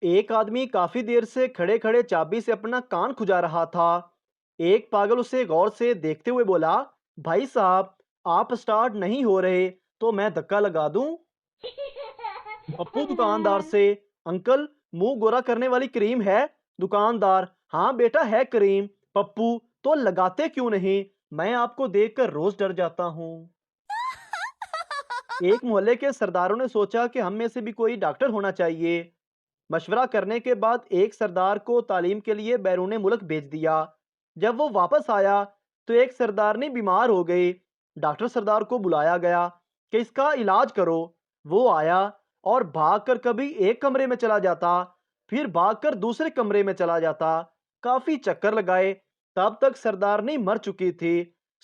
एक आदमी काफी देर से खड़े खड़े चाबी से अपना कान खुजा रहा था। एक पागल उसे गौर से देखते हुए बोला, भाई साहब, आप स्टार्ट नहीं हो रहे तो मैं धक्का लगा दूं? पप्पू दुकानदार से, अंकल, मुंह गोरा करने वाली क्रीम है? दुकानदार, हाँ बेटा है क्रीम। पप्पू, तो लगाते क्यों नहीं? मैं आपको देखकर रोज डर जाता हूँ। एक मोहल्ले के सरदारों ने सोचा कि हम में से भी कोई डॉक्टर होना चाहिए। मशवरा करने के बाद एक सरदार को तालीम के लिए बैरून मुल्क भेज दिया। जब वो वापस आया तो एक सरदारनी बीमार हो गई। डॉक्टर सरदार को बुलाया गया कि इसका इलाज करो। वो आया और भागकर कभी एक कमरे में चला जाता, फिर भागकर दूसरे कमरे में चला जाता। काफी चक्कर लगाए, तब तक सरदारनी मर चुकी थी।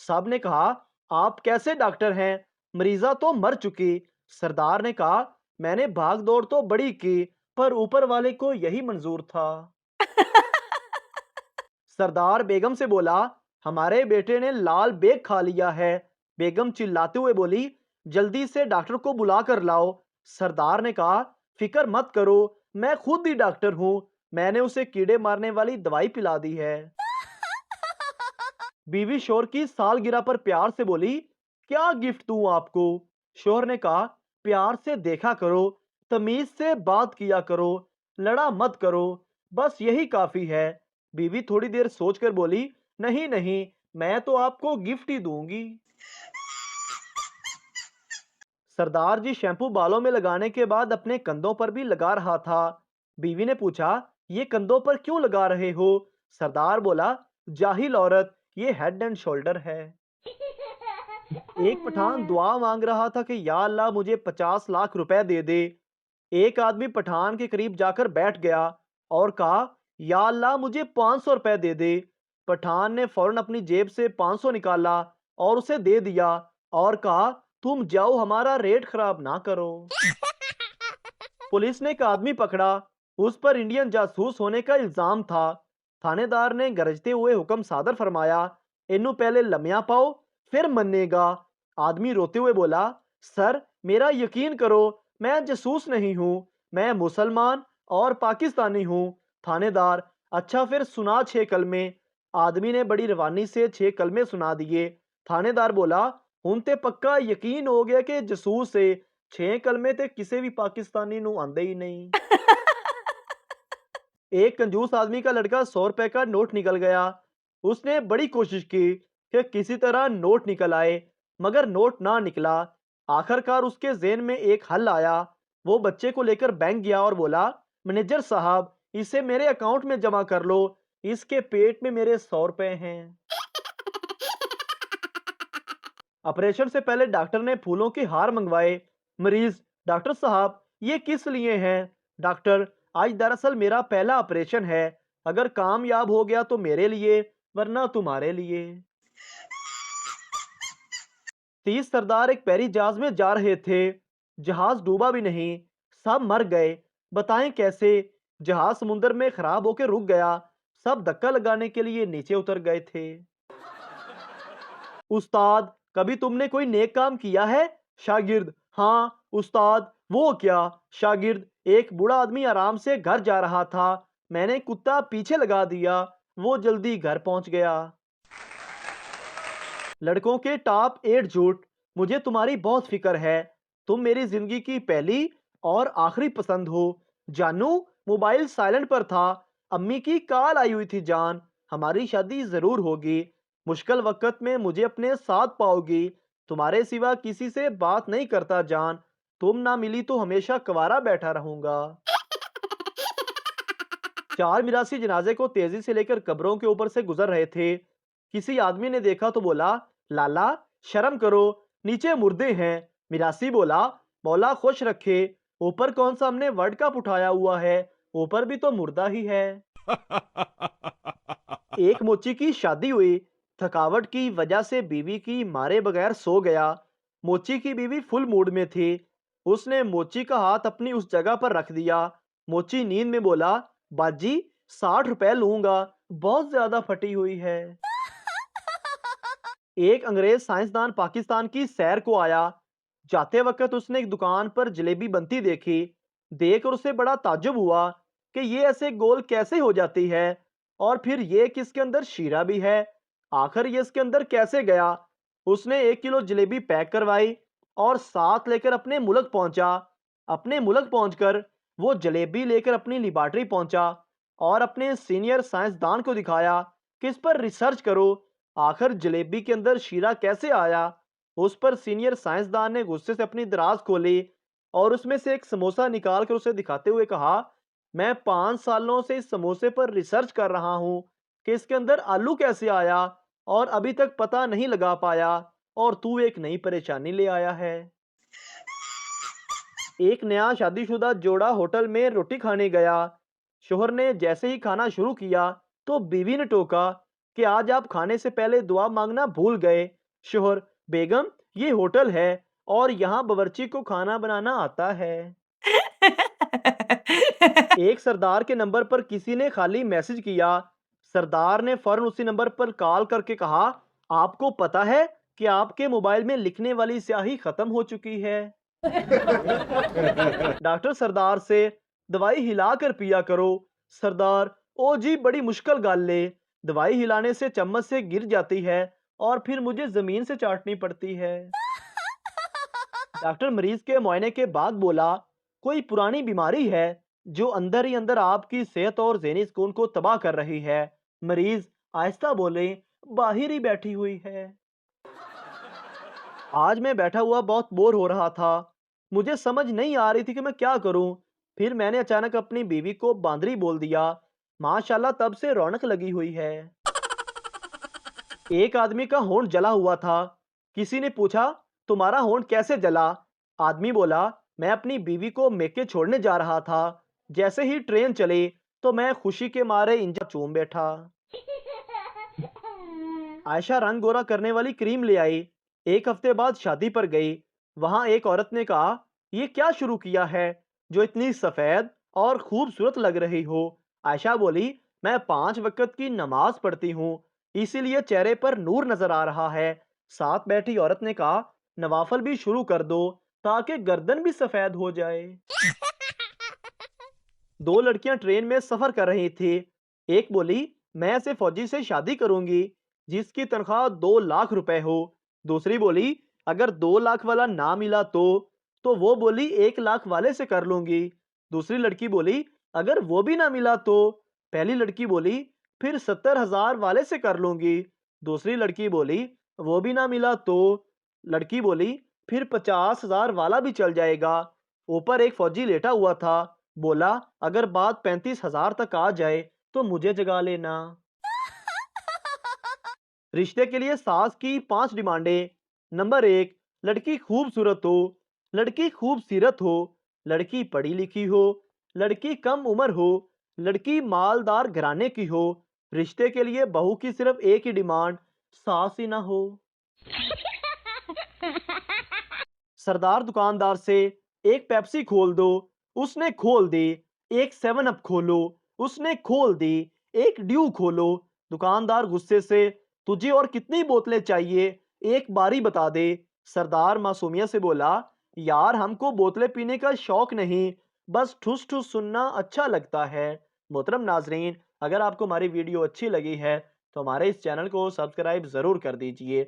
सब ने कहा, आप कैसे डॉक्टर हैं? मरीजा तो मर चुकी। सरदार ने कहा, मैंने भाग दौड़ तो बड़ी की, पर ऊपर वाले को यही मंजूर था। सरदार बेगम से बोला, हमारे बेटे ने लाल बेग खा लिया है। बेगम चिल्लाते हुए बोली, जल्दी से डॉक्टर को बुला कर लाओ। सरदार ने कहा, फिक्र मत करो, मैं खुद ही डॉक्टर हूं। मैंने उसे कीड़े मारने वाली दवाई पिला दी है। बीवी शोहर की सालगिरह पर प्यार से बोली, क्या गिफ्ट दूं आपको? शोहर ने कहा, प्यार से देखा करो, तमीज से बात किया करो, लड़ा मत करो, बस यही काफी है। बीवी थोड़ी देर सोचकर बोली, नहीं नहीं, मैं तो आपको गिफ्ट ही दूंगी। सरदार जी शैम्पू बालों में लगाने के बाद अपने कंधों पर भी लगा रहा था। बीवी ने पूछा, ये कंधों पर क्यों लगा रहे हो? सरदार बोला, जाहिल औरत, ये हेड एंड शोल्डर है। एक पठान दुआ मांग रहा था कि या अल्लाह मुझे 50 लाख रुपए दे दे। एक आदमी पठान के करीब जाकर बैठ गया और कहा, या अल्लाह मुझे 500 रुपए दे दे। पठान ने फौरन अपनी जेब से 500 निकाला और उसे दे दिया और कहा, तुम जाओ, हमारा रेट खराब ना करो। पुलिस ने एक आदमी पकड़ा, उस पर इंडियन जासूस होने का इल्जाम था। थानेदार ने गरजते हुए हुक्म सादर फरमाया, इन्नू पहले लम्या पाओ, फिर मनेगा। आदमी रोते हुए बोला, सर, मेरा यकीन करो, मैं जासूस नहीं हूँ, मैं मुसलमान और पाकिस्तानी हूँ। थानेदार, अच्छा फिर सुना 6 कलमे। आदमी ने बड़ी रवानी से 6 कलमे सुना दिए। थानेदार बोला, हुन ते पक्का यकीन हो गया कि जासूस है। 6 कलमे ते किसी भी पाकिस्तानी नू आंदे ही नहीं। एक कंजूस आदमी का लड़का 100 रुपए का नोट निकल गया। उसने बड़ी कोशिश की कि किसी तरह नोट निकल आए, मगर नोट ना निकला। आखिरकार उसके ज़हन में एक हल आया। वो बच्चे को लेकर बैंक गया और बोला, मैनेजर साहब, इसे मेरे अकाउंट में जमा कर लो, इसके पेट में मेरे 100 रुपए हैं। ऑपरेशन से पहले डॉक्टर ने फूलों के हार मंगवाए। मरीज, डॉक्टर साहब, ये किस लिए हैं? डॉक्टर, आज दरअसल मेरा पहला ऑपरेशन है। अगर कामयाब हो गया तो मेरे लिए, वरना तुम्हारे लिए। 30 सरदार एक पैरी जहाज में जा रहे थे। जहाज डूबा भी नहीं, सब मर गए। बताएं कैसे? जहाज समुद्र में खराब होकर रुक गया। सब धक्का लगाने के लिए नीचे उतर गए थे। उस्ताद, कभी तुमने कोई नेक काम किया है? शागिर्द, हाँ उस्ताद। वो क्या? शागिर्द, एक बूढ़ा आदमी आराम से घर जा रहा था, मैंने कुत्ता पीछे लगा दिया, वो जल्दी घर पहुंच गया। लड़कों के टॉप 8 झूठ। मुझे तुम्हारी बहुत फिक्र है, तुम मेरी जिंदगी की पहली और आखिरी पसंद हो। जानू, मोबाइल साइलेंट पर था, अम्मी की कॉल आई हुई थी। जान, हमारी शादी जरूर होगी, मुश्किल वक्त में मुझे अपने साथ पाओगी, तुम्हारे सिवा किसी से बात नहीं करता जान, तुम ना मिली तो हमेशा कुंवारा बैठा रहूंगा। चार मिरासी जनाजे को तेजी से लेकर कब्रों के ऊपर से गुजर रहे थे। किसी आदमी ने देखा तो बोला, लाला, शर्म करो, नीचे मुर्दे हैं। मिरासी बोला, मौला खुश रखे, ऊपर कौन सा हमने वर्ल्ड कप उठाया हुआ है, ऊपर भी तो मुर्दा ही है। एक मोची की शादी हुई। थकावट की वजह से बीवी की मारे बगैर सो गया। मोची की बीवी फुल मूड में थी। उसने मोची का हाथ अपनी उस जगह पर रख दिया। मोची नींद में बोला, बाजी, 60 रुपए लूंगा, बहुत ज्यादा फटी हुई है। एक अंग्रेज साइंसदान पाकिस्तान की सैर को आया। जाते वक्त उसने एक दुकान पर जलेबी बनती देखी। देखकर उसे बड़ा ताज्जुब हुआ। कि ये ऐसे गोल कैसे हो जाती है, और फिर ये किसके अंदर शीरा भी है, आखिर ये इसके अंदर कैसे गया। उसने 1 किलो जलेबी पैक करवाई और साथ लेकर अपने मुल्क पहुंचा। अपने मुल्क पहुंचकर वो जलेबी लेकर अपनी लेबॉर्टरी पहुंचा और अपने सीनियर साइंसदान को दिखाया कि इस पर रिसर्च करो, आखिर जलेबी के अंदर शीरा कैसे आया। उस पर सीनियर साइंसदान ने गुस्से से अपनी दराज खोली और उसमें से एक समोसा निकाल कर उसे दिखाते हुए कहा, मैं 5 सालों से इस समोसे पर रिसर्च कर रहा हूं कि इसके अंदर आलू कैसे आया, और अभी तक पता नहीं लगा पाया, और तू एक नई परेशानी ले आया है। एक नया शादीशुदा जोड़ा होटल में रोटी खाने गया। शोहर ने जैसे ही खाना शुरू किया तो बीवी ने टोका कि आज आप खाने से पहले दुआ मांगना भूल गए। शोहर, बेगम, ये होटल है और यहाँ बावर्ची को खाना बनाना आता है। एक सरदार के नंबर पर किसी ने खाली मैसेज किया। सरदार ने फौरन उसी नंबर पर कॉल करके कहा, आपको पता है कि आपके मोबाइल में लिखने वाली स्याही खत्म हो चुकी है। डॉक्टर सरदार से, दवाई हिलाकर पिया करो। सरदार, ओ जी बड़ी मुश्किल गल ले, दवाई हिलाने से चम्मच से गिर जाती है और फिर मुझे जमीन से चाटनी पड़ती है। डॉक्टर मरीज के मुआयने के बाद बोला, कोई पुरानी बीमारी है जो अंदर ही अंदर आपकी सेहत और ज़हनी सुकून को तबाह कर रही है। मरीज आहिस्ता बोले, बाहर ही बैठी हुई है। आज मैं बैठा हुआ बहुत बोर हो रहा था। मुझे समझ नहीं आ रही थी कि मैं क्या करूं। फिर मैंने अचानक अपनी बीवी को बांदरी बोल दिया। माशाल्लाह, तब से रौनक लगी हुई है। एक आदमी का होंठ जला हुआ था। किसी ने पूछा, तुम्हारा होंठ कैसे जला? आदमी बोला, मैं अपनी बीवी को मेके छोड़ने जा रहा था। जैसे ही ट्रेन चली तो मैं खुशी के मारे इंजन चूम बैठा। आयशा रंग गोरा करने वाली क्रीम ले आई। एक हफ्ते बाद शादी पर गई। वहां एक औरत ने कहा, ये क्या शुरू किया है जो इतनी सफेद और खूबसूरत लग रही हो? आयशा बोली, मैं 5 वक्त की नमाज पढ़ती हूँ, इसीलिए चेहरे पर नूर नजर आ रहा है। साथ बैठी औरत ने कहा, नवाफल भी शुरू कर दो ताकि गर्दन भी सफेद हो जाए। दो लड़कियां ट्रेन में सफर कर रही थी। एक बोली, मैं ऐसे फौजी से शादी करूंगी जिसकी तनख्वाह 2 लाख रुपए हो। दूसरी बोली, अगर 2 लाख वाला ना मिला तो वो बोली 1 लाख वाले से कर लूंगी। दूसरी लड़की बोली, अगर वो भी ना मिला तो? पहली लड़की बोली, फिर 70,000 वाले से कर लूंगी। दूसरी लड़की बोली, वो भी ना मिला तो? लड़की बोली, फिर 50,000 वाला भी चल जाएगा। ऊपर एक फौजी लेटा हुआ था। बोला, अगर बात 35,000 तक आ जाए तो मुझे जगा लेना। रिश्ते के लिए सास की 5 डिमांडें। नंबर 1, लड़की खूबसूरत हो, लड़की खूबसीरत हो, लड़की पढ़ी लिखी हो, लड़की कम उम्र हो, लड़की मालदार घराने की हो। रिश्ते के लिए बहू की सिर्फ एक ही डिमांड, सास ही ना हो। सरदार दुकानदार से, एक पेप्सी खोल दो। उसने खोल दी। एक 7 अप खोलो। उसने खोल दी। एक ड्यू खोलो। दुकानदार गुस्से से, तुझे और कितनी बोतलें चाहिए, एक बारी बता दे। सरदार मासूमियत से बोला, यार हमको बोतलें पीने का शौक नहीं, बस ठुस ठुस सुनना अच्छा लगता है। मोहतरम नाजरीन, अगर आपको हमारी वीडियो अच्छी लगी है तो हमारे इस चैनल को सब्सक्राइब ज़रूर कर दीजिए